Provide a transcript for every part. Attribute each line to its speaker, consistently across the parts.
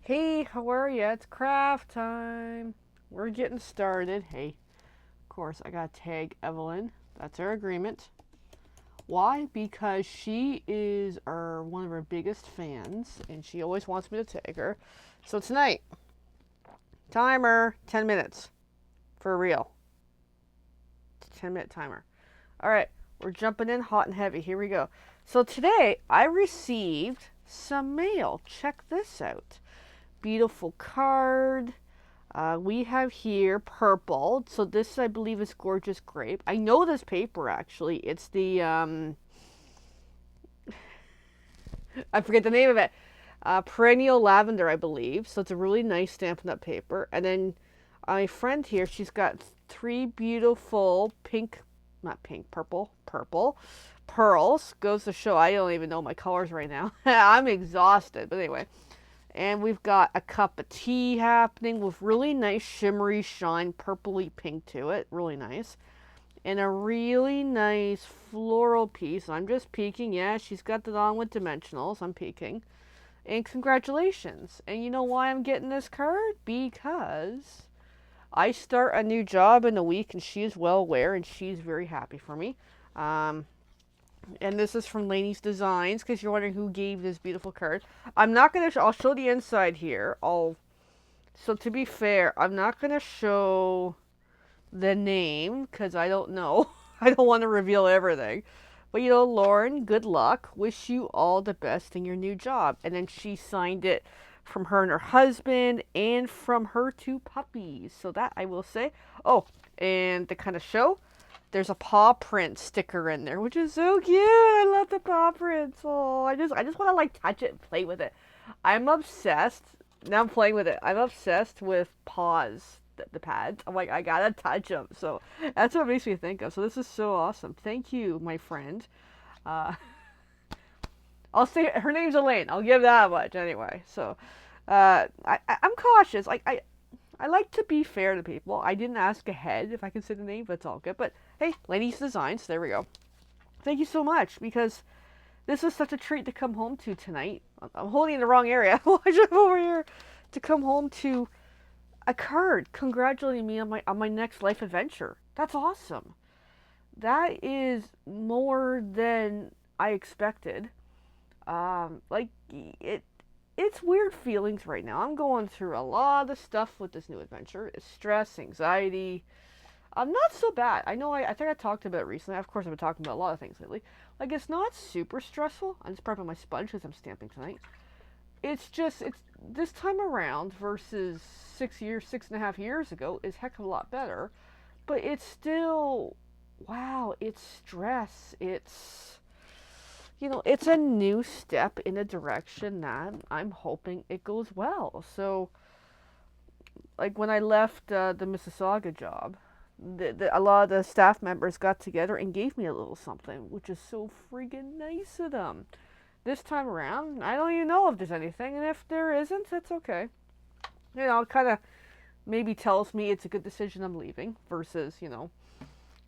Speaker 1: Hey, how are ya? It's craft time. We're getting started. Hey, of course, I gotta tag Evelyn. That's our agreement. Why? Because she is one of our biggest fans, and she always wants me to tag her. So tonight, timer, 10 minutes. For real. 10-minute timer. All right, we're jumping in hot and heavy. Here we go. So today, I received some mail. Check this out. Beautiful card. We have here purple. So this, I believe, is Gorgeous Grape. I know this paper, actually. It's the, I forget the name of it. Perennial Lavender, I believe. So it's a really nice Stampin' Up! Paper. And then my friend here, she's got three beautiful pink, not pink, purple pearls. Goes to show I don't even know my colors right now. I'm exhausted. But anyway. And we've got a cup of tea happening with really nice shimmery shine, purpley pink to it. Really nice. And a really nice floral piece. I'm just peeking. Yeah, she's got that on with dimensionals. I'm peeking. And congratulations. And you know why I'm getting this card? Because I start a new job in a week and she is well aware and she's very happy for me. And this is from Lainey's Designs, because you're wondering who gave this beautiful card. I'm not going to, I'll show the inside here. So to be fair, I'm not going to show the name, because I don't know. I don't want to reveal everything. But you know, Lauren, good luck. Wish you all the best in your new job. And then she signed it from her and her husband, and from her two puppies. So that I will say. Oh, and to kind of show, there's a paw print sticker in there, which is so cute. I love the paw prints. Oh, I just want to like touch it and play with it. I'm obsessed. Now I'm playing with it. I'm obsessed with paws, the pads. I'm like, I gotta touch them. So that's what it makes me think of. So this is so awesome. Thank you, my friend. Uh, I'll say her name's Elaine. I'll give that much anyway. So I'm cautious. I like to be fair to people. I didn't ask ahead if I can say the name, but it's all good. But hey, Lainey's Designs, there we go. Thank you so much, because this was such a treat to come home to tonight. I'm holding in the wrong area. I drive over here to come home to a card congratulating me on my next life adventure. That's awesome. That is more than I expected. Like it's weird feelings right now. I'm going through a lot of stuff with this new adventure. It's stress, anxiety. Not so bad. I know. I think I talked about it recently. Of course, I've been talking about a lot of things lately. Like, it's not super stressful. I'm just prepping my sponge because I'm stamping tonight. It's this time around versus 6.5 years ago is heck of a lot better. But it's still, wow. It's stress. It's a new step in a direction that I'm hoping it goes well. So, like when I left the Mississauga job, a lot of the staff members got together and gave me a little something, which is so friggin' nice of them. This time around, I don't even know if there's anything, and if there isn't, that's okay. It kind of maybe tells me it's a good decision I'm leaving versus,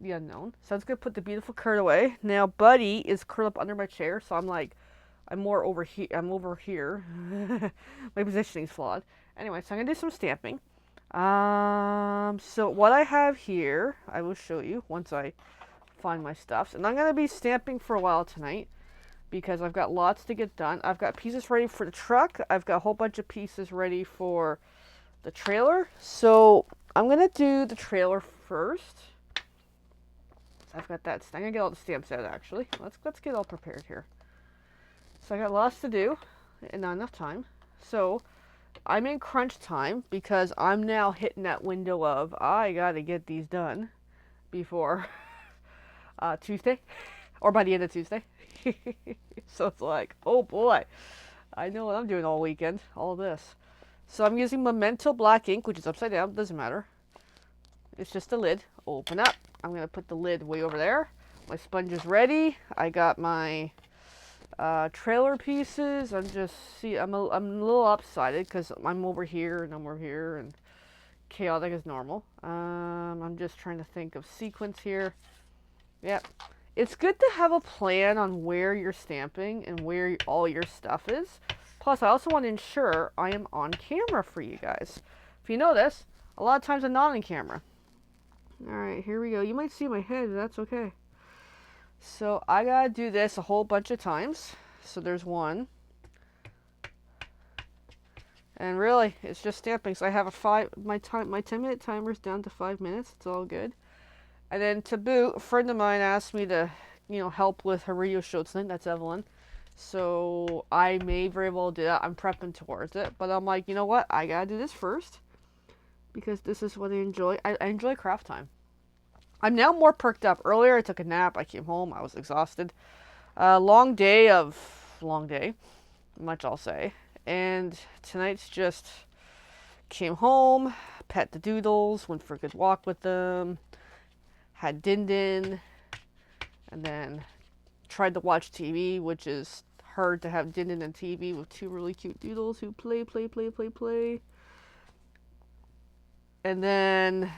Speaker 1: the unknown. So I'm just gonna put the beautiful card away. Now Buddy is curled up under my chair, so I'm more over here. I'm over here. My positioning's flawed. Anyway, so I'm gonna do some stamping. So what I have here, I will show you once I find my stuffs. And I'm gonna be stamping for a while tonight because I've got lots to get done. I've got pieces ready for the truck. I've got a whole bunch of pieces ready for the trailer. So I'm gonna do the trailer first. So I've got that. I'm gonna get all the stamps out actually. Let's get all prepared here. So I got lots to do and not enough time. So I'm in crunch time because I'm now hitting that window of I gotta get these done before Tuesday or by the end of Tuesday. So it's like, oh boy, I know what I'm doing all weekend, all this. So I'm using Memento black ink, which is upside down, doesn't matter. It's just a lid. Open up. I'm gonna put the lid way over there. My sponge is ready. I got my trailer pieces. I'm a little upsided because I'm over here and I'm over here and chaotic as normal. I'm just trying to think of sequence here. Yep. It's good to have a plan on where you're stamping and where all your stuff is. Plus, I also want to ensure I am on camera for you guys. If you notice, a lot of times I'm not on camera. Alright, here we go. You might see my head, but that's okay. So I gotta do this a whole bunch of times. So there's one. And really, it's just stamping. So I have my 10-minute timer is down to 5 minutes. It's all good. And then to boot, a friend of mine asked me to, help with her radio show tonight. That's Evelyn. So I may very well do that. I'm prepping towards it. But I'm like, you know what? I gotta do this first. Because this is what I enjoy. I enjoy craft time. I'm now more perked up. Earlier I took a nap. I came home. I was exhausted. Long day, much I'll say. And tonight's just came home, pet the doodles, went for a good walk with them, had Din Din, and then tried to watch TV, which is hard to have Din Din and TV with two really cute doodles who play. And then,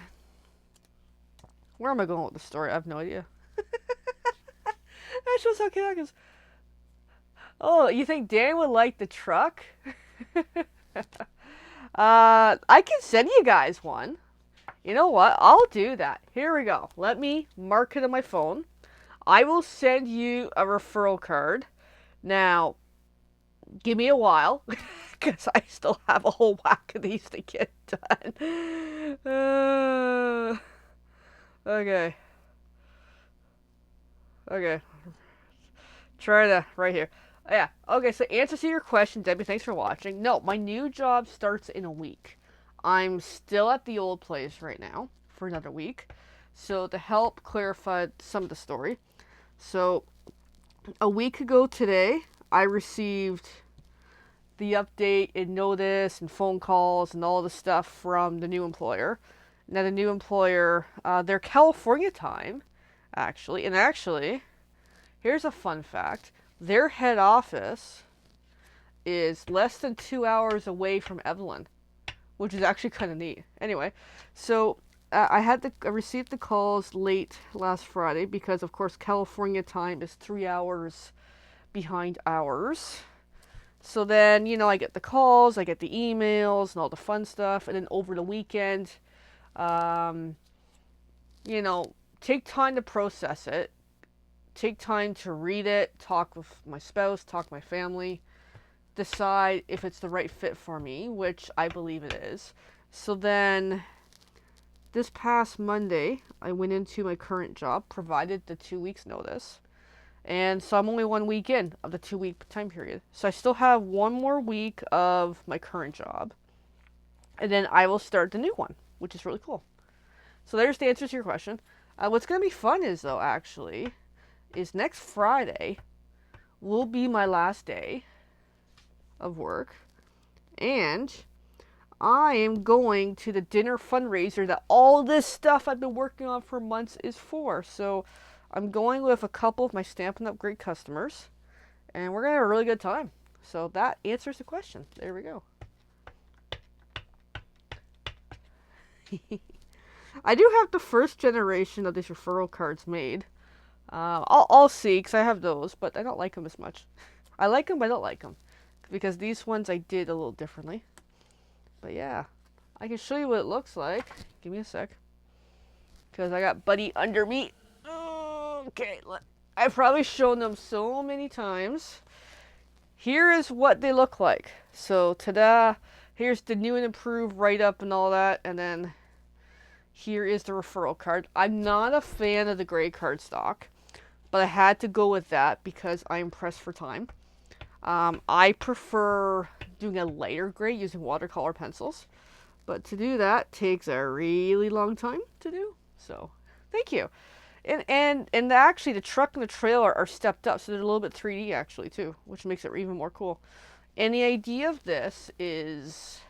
Speaker 1: where am I going with the story? I have no idea. That's just okay, because, oh, you think Dan would like the truck? I can send you guys one. You know what? I'll do that. Here we go. Let me mark it on my phone. I will send you a referral card. Now, give me a while, because I still have a whole whack of these to get done. Okay. Try that right here. Yeah. Okay, so answer to your question, Debbie, thanks for watching. No, my new job starts in a week. I'm still at the old place right now for another week. So to help clarify some of the story. So a week ago today, I received the update and notice and phone calls and all the stuff from the new employer. Now the new employer, their California time, actually, here's a fun fact. Their head office is less than 2 hours away from Evelyn, which is actually kind of neat. Anyway, so I received the calls late last Friday because, of course, California time is 3 hours behind ours. So then, I get the calls, I get the emails and all the fun stuff, and then over the weekend, take time to process it. Take time to read it, talk with my spouse, talk with my family, decide if it's the right fit for me, which I believe it is. So then, this past Monday, I went into my current job, provided the 2 weeks notice. And so I'm only 1 week in of the 2-week time period. So I still have 1 more week of my current job. And then I will start the new one, which is really cool. So there's the answer to your question. What's going to be fun is next Friday will be my last day of work, and I am going to the dinner fundraiser that all this stuff I've been working on for months is for. So I'm going with a couple of my Stampin' Up! Great customers, and we're going to have a really good time. So that answers the question. There we go. I do have the first generation of these referral cards made. I'll see, because I have those, but I don't like them as much. I like them, but I don't like them. Because these ones I did a little differently. But yeah, I can show you what it looks like. Give me a sec. Because I got Buddy under me. Okay, I've probably shown them so many times. Here is what they look like. So, ta-da! Here's the new and improved write-up and all that, and then here is the referral card. I'm not a fan of the gray cardstock, but I had to go with that because I'm pressed for time. I prefer doing a lighter gray using watercolor pencils, but to do that takes a really long time to do. So, thank you. And actually, the truck and the trailer are stepped up, so they're a little bit 3D actually too, which makes it even more cool. And the idea of this is,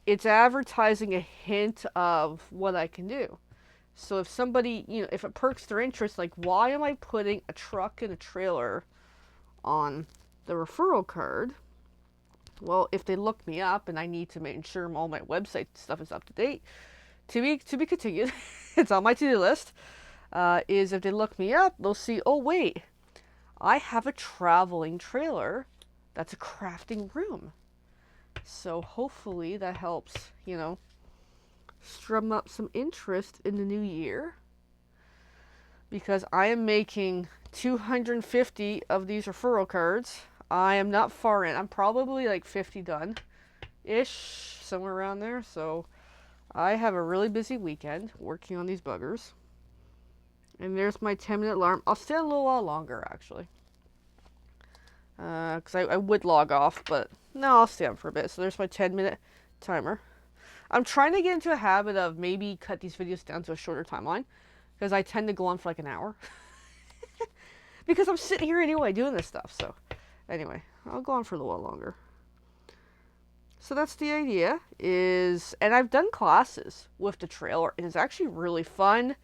Speaker 1: it's advertising a hint of what I can do. So if somebody, if it perks their interest, like, why am I putting a truck and a trailer on the referral card? Well, if they look me up, and I need to make sure all my website stuff is up to date, to be continued, it's on my to-do list, is if they look me up, they'll see, oh wait, I have a traveling trailer that's a crafting room. So hopefully that helps, strum up some interest in the new year. Because I am making 250 of these referral cards. I am not far in. I'm probably like 50 done-ish, somewhere around there. So I have a really busy weekend working on these buggers. And there's my 10-minute alarm. I'll stay a little while longer, actually. Because I would log off, but no, I'll stay on for a bit. So there's my 10-minute timer. I'm trying to get into a habit of maybe cut these videos down to a shorter timeline, because I tend to go on for like an hour. Because I'm sitting here anyway doing this stuff. So anyway, I'll go on for a little while longer. So that's the idea and I've done classes with the trailer, and it's actually really fun,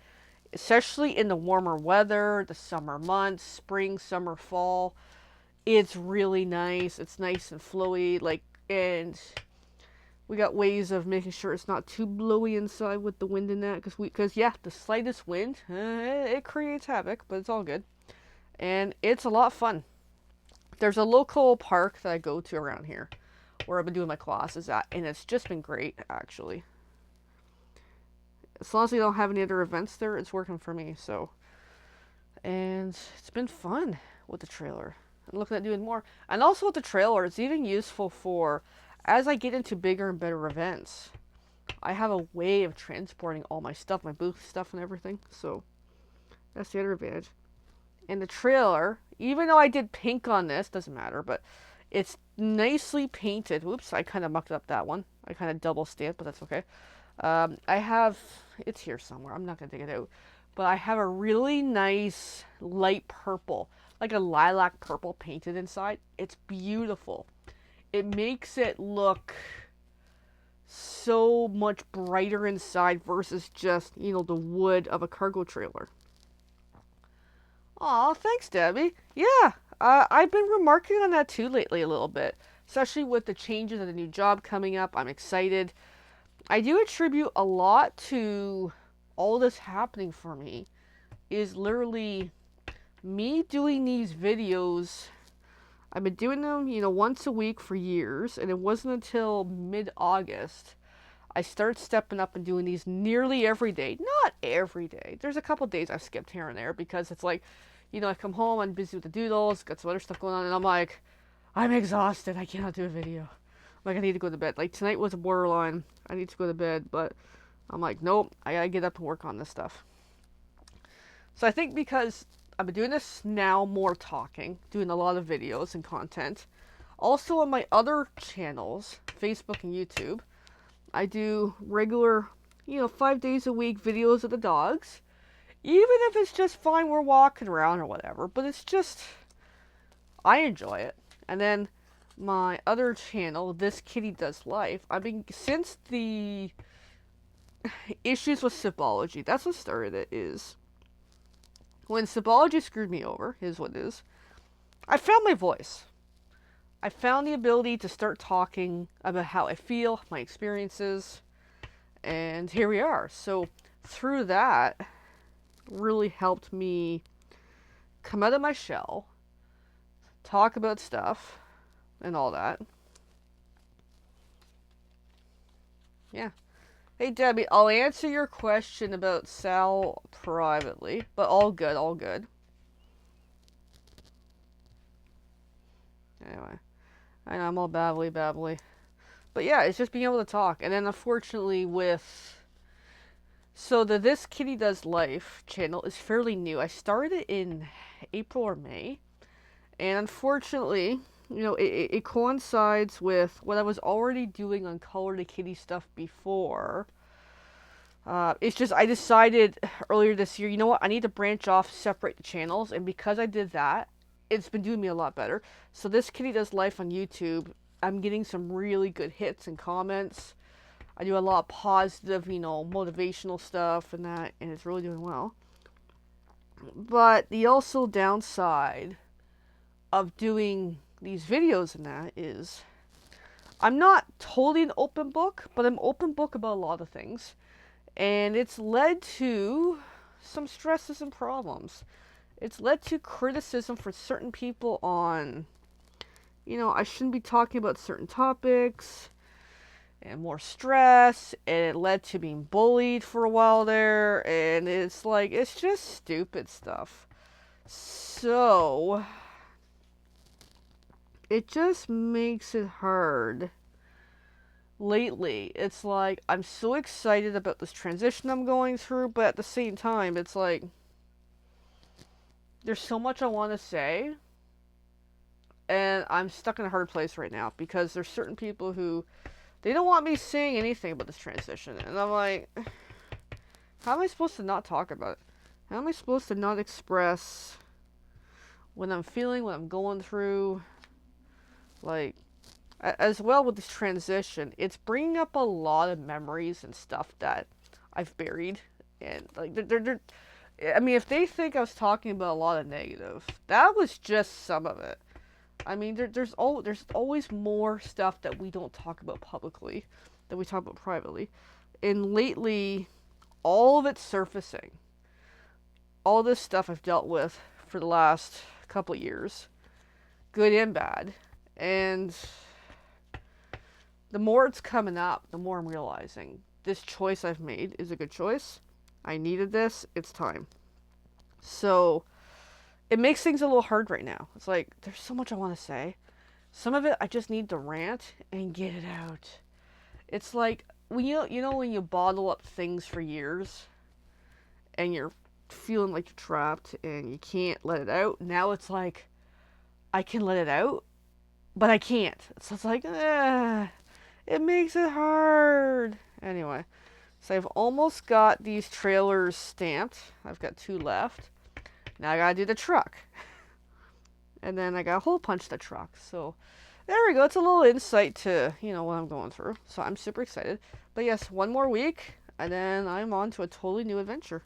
Speaker 1: especially in the warmer weather, the summer months, spring, summer, fall. It's really nice. It's nice and flowy, and we got ways of making sure it's not too blowy inside with the wind in that, because the slightest wind, it creates havoc, but it's all good. And it's a lot of fun. There's a local park that I go to around here where I've been doing my classes at, and it's just been great, actually. As long as we don't have any other events there, it's working for me. So, and it's been fun with the trailer. I'm looking at doing more. And also with the trailer, it's even useful for, as I get into bigger and better events, I have a way of transporting all my stuff, my booth stuff and everything. So that's the other advantage. And the trailer, even though I did pink on this, doesn't matter, but it's nicely painted. Whoops, I kind of mucked up that one. I kind of double stamped, but that's okay. It's here somewhere. I'm not going to dig it out. But I have a really nice light purple, like a lilac purple painted inside. It's beautiful. It makes it look so much brighter inside versus just, the wood of a cargo trailer. Aw, thanks, Debbie. Yeah, I've been remarking on that too lately a little bit, especially with the changes of the new job coming up. I'm excited. I do attribute a lot to all this happening for me is literally me doing these videos. I've been doing them, once a week for years, and it wasn't until mid-August I started stepping up and doing these nearly every day. Not every day. There's a couple days I've skipped here and there because it's like, I come home, I'm busy with the doodles, got some other stuff going on, and I'm like, I'm exhausted. I cannot do a video. Like, I need to go to bed. Like, tonight was a borderline. I need to go to bed, but I'm like, nope, I gotta get up and work on this stuff. So I think because I've been doing this now, more talking, doing a lot of videos and content. Also on my other channels, Facebook and YouTube, I do regular, 5 days a week videos of the dogs. Even if it's just fine, we're walking around or whatever. But it's just, I enjoy it. And then my other channel, This Kitty Does Life, since the issues with Sipology, that's what started it, is when Sipology screwed me over, is what it is, I found my voice. I found the ability to start talking about how I feel, my experiences, and here we are. So through that, really helped me come out of my shell, talk about stuff, and all that. Yeah. Hey, Debbie, I'll answer your question about Sal privately, but all good, all good. Anyway, I know I'm all babbly. But yeah, it's just being able to talk. And then unfortunately so the This Kitty Does Life channel is fairly new. I started in April or May. And unfortunately, it coincides with what I was already doing on Color the Kitty stuff before. It's just, I decided earlier this year, you know what, I need to branch off, separate the channels. And because I did that, it's been doing me a lot better. So This Kitty Does Life on YouTube, I'm getting some really good hits and comments. I do a lot of positive, motivational stuff and that, and it's really doing well. But the also downside of doing these videos and that is I'm not totally an open book, but I'm open book about a lot of things. And it's led to some stresses and problems. It's led to criticism for certain people on, I shouldn't be talking about certain topics and more stress, and it led to being bullied for a while there, and it's like, it's just stupid stuff. So, it just makes it hard. Lately, it's like, I'm so excited about this transition I'm going through, but at the same time, it's like, there's so much I want to say, and I'm stuck in a hard place right now, because there's certain people who, they don't want me saying anything about this transition, and I'm like, how am I supposed to not talk about it? How am I supposed to not express what I'm feeling, what I'm going through? Like, as well with this transition, it's bringing up a lot of memories and stuff that I've buried. And, like, I mean, if they think I was talking about a lot of negative, that was just some of it. I mean, there's always more stuff that we don't talk about publicly, that we talk about privately. And lately, all of it's surfacing. All this stuff I've dealt with for the last couple of years, good and bad. And the more it's coming up, the more I'm realizing this choice I've made is a good choice. I needed this. It's time. So it makes things a little hard right now. It's like, there's so much I want to say. Some of it I just need to rant and get it out. It's like, when when you bottle up things for years and you're feeling like you're trapped and you can't let it out. Now it's like, I can let it out, but I can't. So it's like, it makes it hard. Anyway, so I've almost got these trailers stamped. I've got 2 left. Now I gotta do the truck. And then I gotta hole punch the truck. So there we go. It's a little insight to, what I'm going through. So I'm super excited. But yes, 1 more week, and then I'm on to a totally new adventure.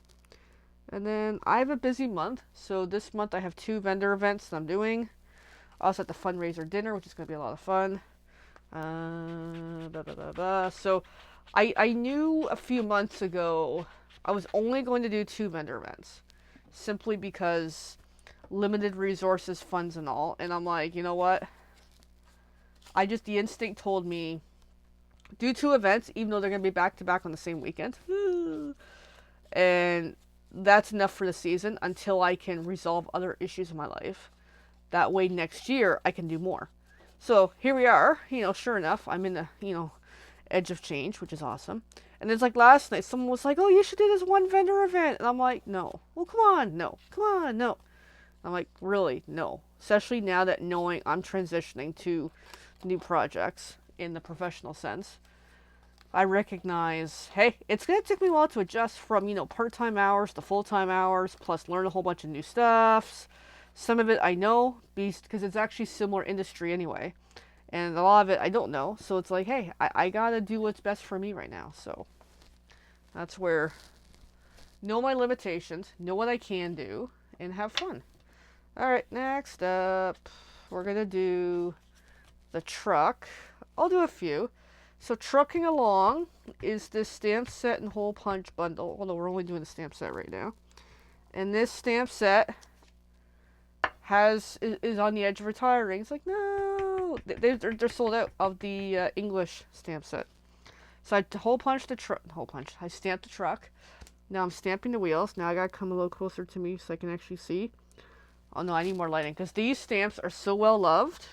Speaker 1: And then I have a busy month. So this month I have 2 vendor events that I'm doing. Also at the fundraiser dinner, which is going to be a lot of fun. So I knew a few months ago I was only going to do 2 vendor events. Simply because limited resources, funds, and all. And I'm like, you know what? The instinct told me, do 2 events, even though they're going to be back to back on the same weekend. And that's enough for the season until I can resolve other issues in my life. That way next year I can do more. So here we are, sure enough, I'm in the, edge of change, which is awesome. And it's like last night, someone was like, oh, you should do this 1 vendor event. And I'm like, no. Well, come on, no. Come on, no. I'm like, really, no. Especially now that knowing I'm transitioning to new projects in the professional sense. I recognize, hey, it's going to take me a while to adjust from, part-time hours to full-time hours, plus learn a whole bunch of new stuffs. Some of it I know, because it's actually similar industry anyway. And a lot of it I don't know. So it's like, hey, I got to do what's best for me right now. So that's where, know my limitations, know what I can do, and have fun. All right, next up, we're going to do the truck. I'll do a few. So trucking along is this stamp set and hole punch bundle. Although we're only doing the stamp set right now. And this stamp set is on the edge of retiring. It's like, no, they're sold out of the English stamp set. So I hole punch the truck. I stamped the truck. Now I'm stamping the wheels. Now I gotta come a little closer to me so I can actually see. Oh no, I need more lighting because these stamps are so well loved.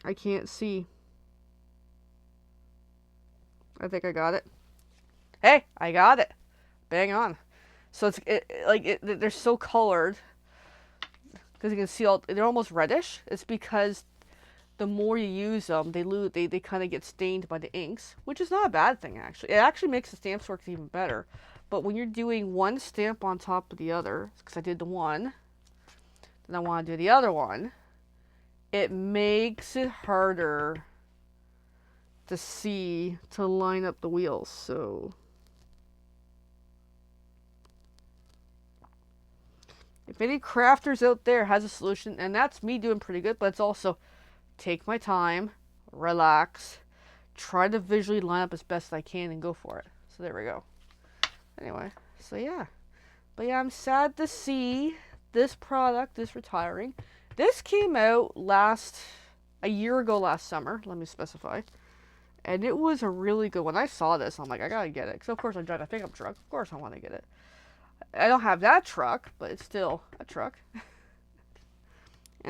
Speaker 1: I can't see. I think I got it. Hey, I got it. Bang on. So they're so colored because you can see they're almost reddish. It's because the more you use them, they kind of get stained by the inks, which is not a bad thing actually. It actually makes the stamps work even better. But when you're doing one stamp on top of the other, because I did the one, then I want to do the other one, it makes it harder to see, to line up the wheels. So if any crafters out there has a solution, and that's me doing pretty good, but it's also take my time, relax, try to visually line up as best I can and go for it. So there we go. Anyway, so yeah. But yeah, I'm sad to see this product is retiring. This came out a year ago last summer, let me specify. And it was a really good one. I saw this, I'm like, I gotta get it. Because of course I drive a pickup truck. Of course I want to get it. I don't have that truck, but it's still a truck. And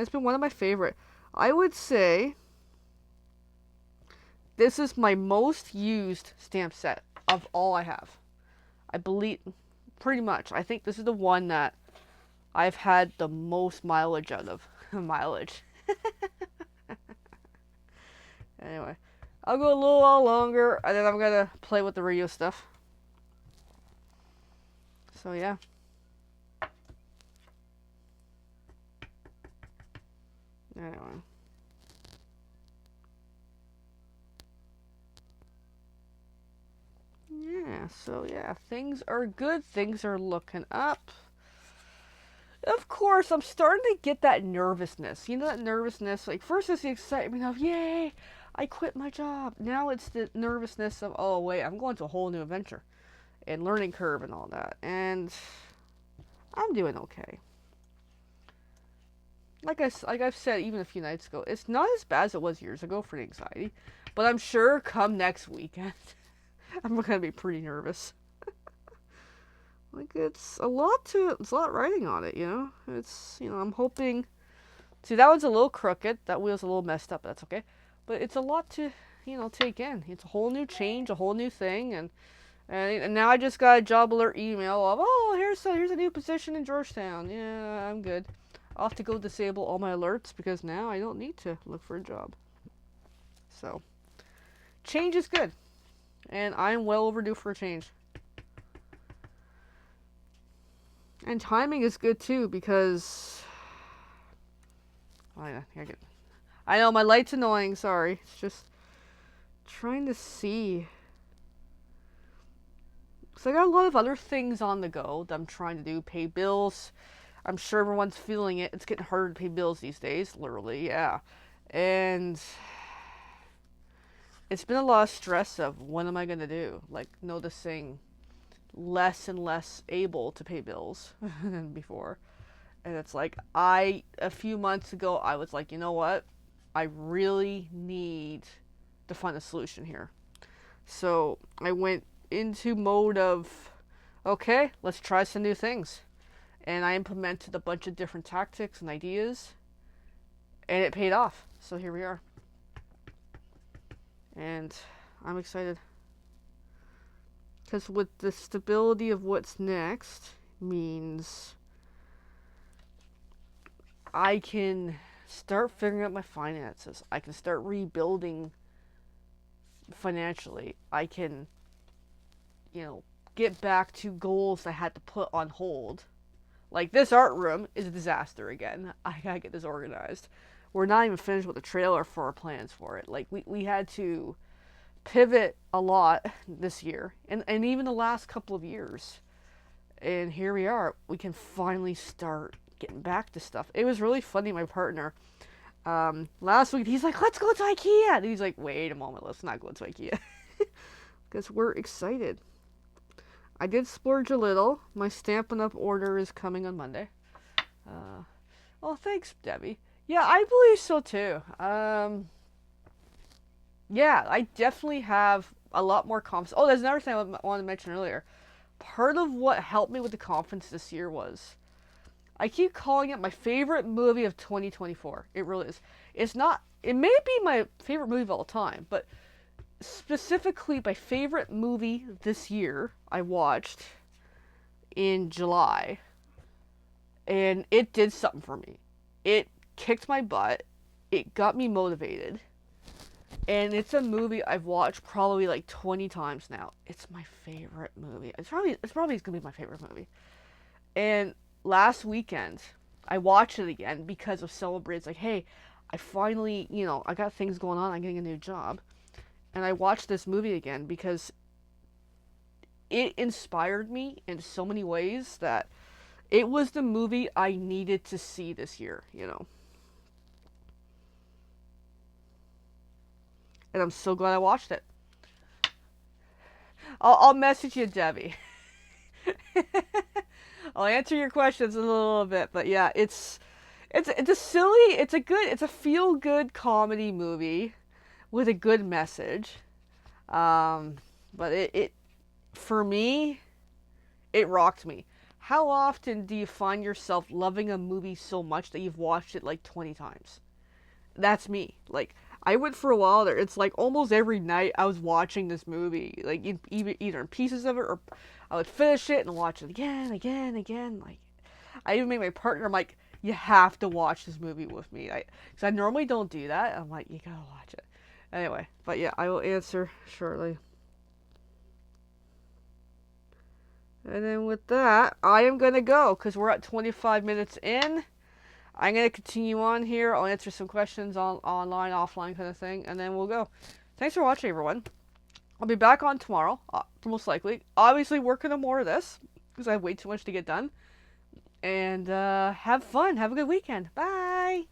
Speaker 1: it's been one of my favorite. I would say this is my most used stamp set of all I have. I believe, pretty much. I think this is the one that I've had the most mileage out of. Mileage. Anyway, I'll go a little while longer, and then I'm gonna play with the radio stuff. So yeah. Anyway. Yeah, so yeah, things are good. Things are looking up. Of course, I'm starting to get that nervousness. You know that nervousness? Like, first it's the excitement of, yay, I quit my job. Now it's the nervousness of, oh, wait, I'm going to a whole new adventure. And learning curve and all that. And I'm doing okay. Like I've said even a few nights ago, it's not as bad as it was years ago for the anxiety. But I'm sure come next weekend, I'm going to be pretty nervous. Like, it's a lot riding on it, you know? It's, I'm hoping, see, that one's a little crooked, that wheel's a little messed up, that's okay. But it's a lot to, take in. It's a whole new change, a whole new thing, and now I just got a job alert email of, oh, here's a new position in Georgetown. Yeah, I'm good. I'll have to go disable all my alerts because now I don't need to look for a job. So, change is good. And I'm well overdue for a change. And timing is good too because I know my light's annoying, sorry. It's just trying to see. So I got a lot of other things on the go that I'm trying to do. Pay bills. I'm sure everyone's feeling it. It's getting harder to pay bills these days, literally, yeah. And it's been a lot of stress of what am I going to do? Like noticing less and less able to pay bills than before. And it's like, a few months ago, I was like, you know what? I really need to find a solution here. So I went into mode of, okay, let's try some new things. And I implemented a bunch of different tactics and ideas. And it paid off. So here we are. And I'm excited. Because with the stability of what's next means I can start figuring out my finances. I can start rebuilding financially. I can, get back to goals I had to put on hold. Like this art room is a disaster again. I gotta get this organized. We're not even finished with the trailer for our plans for it. Like we had to pivot a lot this year and even the last couple of years, and here we are. We can finally start getting back to stuff. It was really funny. My partner last week, he's like, let's go to IKEA, and he's like, wait a moment, let's not go to IKEA because we're excited. I did splurge a little. My Stampin' Up order is coming on Monday. Oh, thanks, Debbie. Yeah, I believe so too. Yeah, I definitely have a lot more confidence. Oh, there's another thing I wanted to mention earlier. Part of what helped me with the confidence this year was, I keep calling it my favorite movie of 2024. It really is. It may be my favorite movie of all time, but specifically my favorite movie this year I watched in July. And it did something for me. It kicked my butt. It got me motivated. And it's a movie I've watched probably like 20 times now. It's my favorite movie. It's probably gonna be my favorite movie. And last weekend, I watched it again because of celebrating. It's like, hey, I finally, I got things going on. I'm getting a new job. And I watched this movie again because it inspired me in so many ways that it was the movie I needed to see this year, And I'm so glad I watched it. I'll message you, Debbie. I'll answer your questions in a little bit, but yeah, it's a silly, it's a feel good comedy movie with a good message. Um, but it for me, it rocked me. How often do you find yourself loving a movie so much that you've watched it like 20 times? That's me. Like, I went for a while there. It's like almost every night I was watching this movie, like either in pieces of it, or I would finish it and watch it again, again, again. Like, I even made my partner. I'm like, you have to watch this movie with me. Because I normally don't do that. I'm like, you gotta watch it. Anyway, but yeah, I will answer shortly. And then with that, I am gonna go because we're at 25 minutes in. I'm gonna continue on here. I'll answer some questions on online, offline kind of thing, and then we'll go. Thanks for watching, everyone. I'll be back on tomorrow, most likely. Obviously, working on more of this because I have way too much to get done. And have fun. Have a good weekend. Bye.